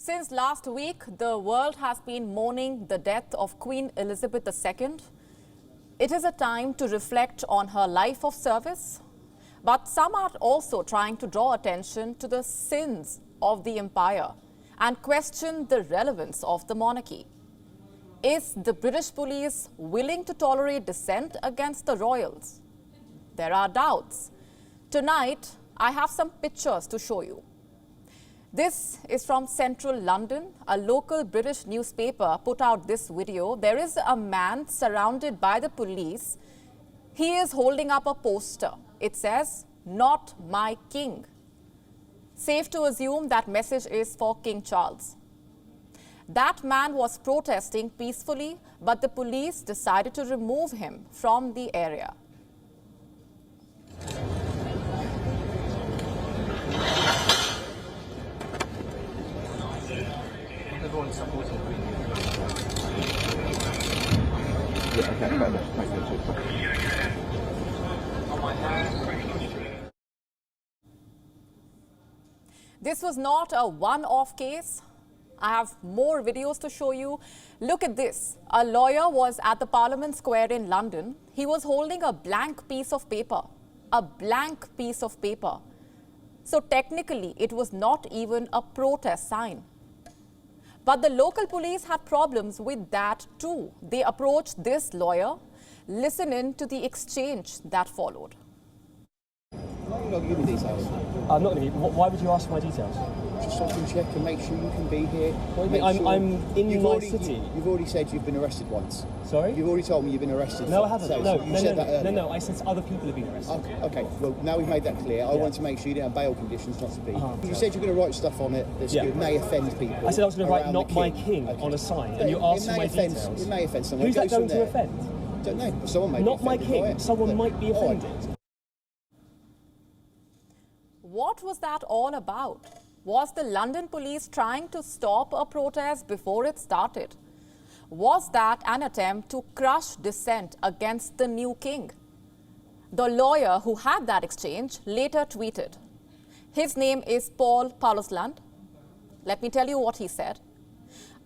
Since last week, the world has been mourning the death of Queen Elizabeth II. It is a time to reflect on her life of service, but some are also trying to draw attention to the sins of the empire and question the relevance of the monarchy. Is the British police willing to tolerate dissent against the royals? There are doubts. Tonight, I have some pictures to show you. This is from central London. A local British newspaper put out this video. There is a man surrounded by the police. He is holding up a poster. It says, "Not my king." Safe to assume that message is for King Charles. That man was protesting peacefully, but the police decided to remove him from the area. Everyone supporting Queen. This was not a one-off case. I have more videos to show you. Look at this. A lawyer was at the Parliament Square in London. He was holding a blank piece of paper. A blank piece of paper. So technically, it was not even a protest sign. But the local police had problems with that too. They approached this lawyer. Listen in to the exchange that followed. Why are you not giving me details? I'm not going to give. Why would you ask for my details? Just so I can check and make sure you can be here. What do you mean? I'm in my city. You've already said you've been arrested once. Sorry? You've already told me you've been arrested. No, I haven't. So No, you said that earlier. no. I said other people have been arrested. Okay, well, now we've made that clear. I want to make sure you didn't have bail conditions not to be. You said you're going to write stuff on it that may offend people. I said I was going to write around "Not my king" on a sign, and you It asked for my details. It may offend someone. Who's that going to there. offend? I don't know. Someone may Not be my offended by king. it. Someone might be All right. offended. What was that all about? Was the London police trying to stop a protest before it started? Was that an attempt to crush dissent against the new king? The lawyer who had that exchange later tweeted. His name is Paul Paulosland. Let me tell you what he said.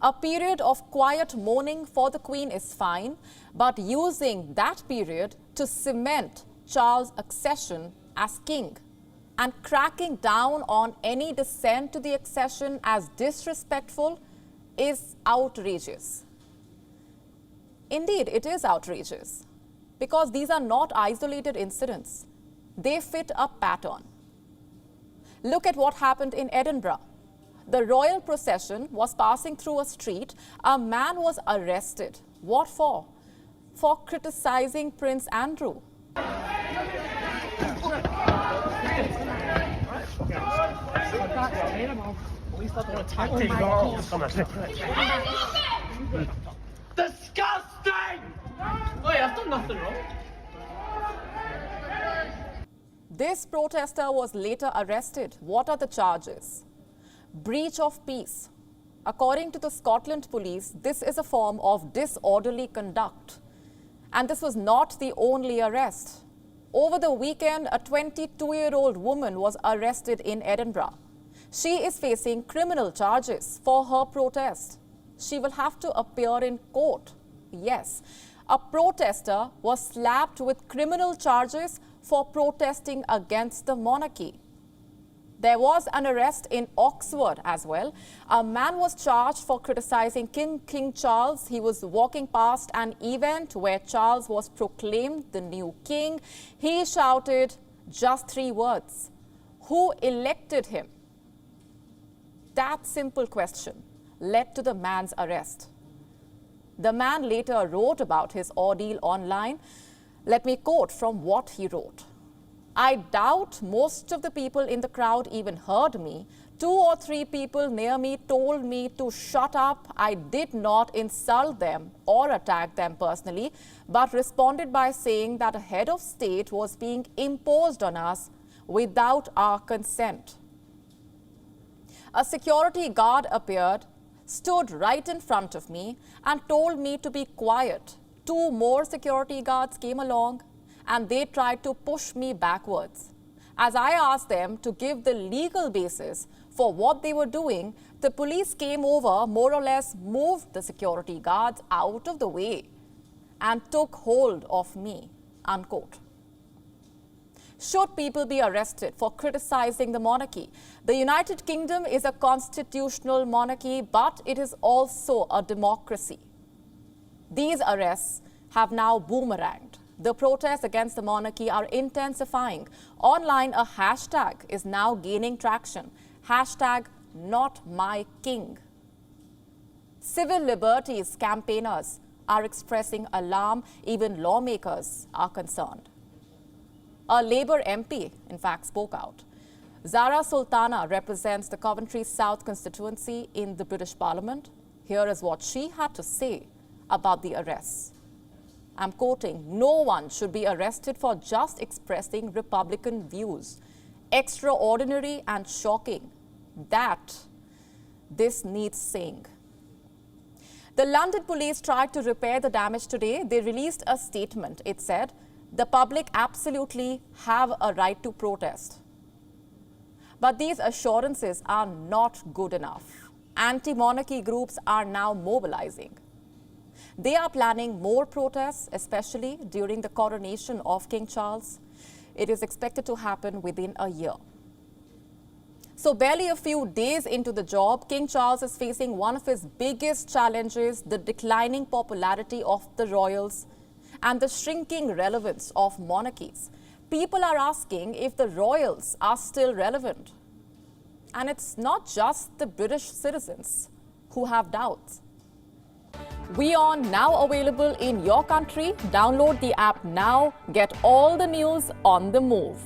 A period of quiet mourning for the Queen is fine, but using that period to cement Charles' accession as king and cracking down on any dissent to the accession as disrespectful is outrageous. Indeed, it is outrageous because these are not isolated incidents. They fit a pattern. Look at what happened in Edinburgh. The royal procession was passing through a street. A man was arrested. What for? For criticizing Prince Andrew. Disgusting! Wait, I've done nothing wrong. This protester was later arrested. What are the charges? Breach of peace. According to the Scotland police, this is a form of disorderly conduct. And this was not the only arrest. Over the weekend, a 22-year-old woman was arrested in Edinburgh. She is facing criminal charges for her protest. She will have to appear in court. Yes, a protester was slapped with criminal charges for protesting against the monarchy. There was an arrest in Oxford as well. A man was charged for criticizing King Charles. He was walking past an event where Charles was proclaimed the new king. He shouted just 3 words. Who elected him? That simple question led to the man's arrest. The man later wrote about his ordeal online. Let me quote from what he wrote. I doubt most of the people in the crowd even heard me. 2 or 3 people near me told me to shut up. I did not insult them or attack them personally, but responded by saying that a head of state was being imposed on us without our consent. A security guard appeared, stood right in front of me and told me to be quiet. 2 more security guards came along and they tried to push me backwards. As I asked them to give the legal basis for what they were doing, The police came over, more or less moved the security guards out of the way and took hold of me, unquote. Should people be arrested for criticizing the monarchy? The United Kingdom is a constitutional monarchy, but it is also a democracy. These arrests have now boomeranged. The protests against the monarchy are intensifying. Online, a hashtag is now gaining traction. Hashtag not my king. Civil liberties campaigners are expressing alarm. Even lawmakers are concerned. A Labour MP, in fact, spoke out. Zara Sultana represents the Coventry South constituency in the British Parliament. Here is what she had to say about the arrests. I'm quoting, "No one should be arrested for just expressing Republican views. Extraordinary and shocking. This needs saying." The London police tried to repair the damage today. They released a statement. It said, "The public absolutely have a right to protest." But these assurances are not good enough. Anti-monarchy groups are now mobilizing. They are planning more protests, especially during the coronation of King Charles. It is expected to happen within a year. So barely a few days into the job, King Charles is facing one of his biggest challenges, the declining popularity of the royals and the shrinking relevance of monarchies. People are asking if the royals are still relevant. And it's not just the British citizens who have doubts. WION now available in your country. Download the app now. Get all the news on the move.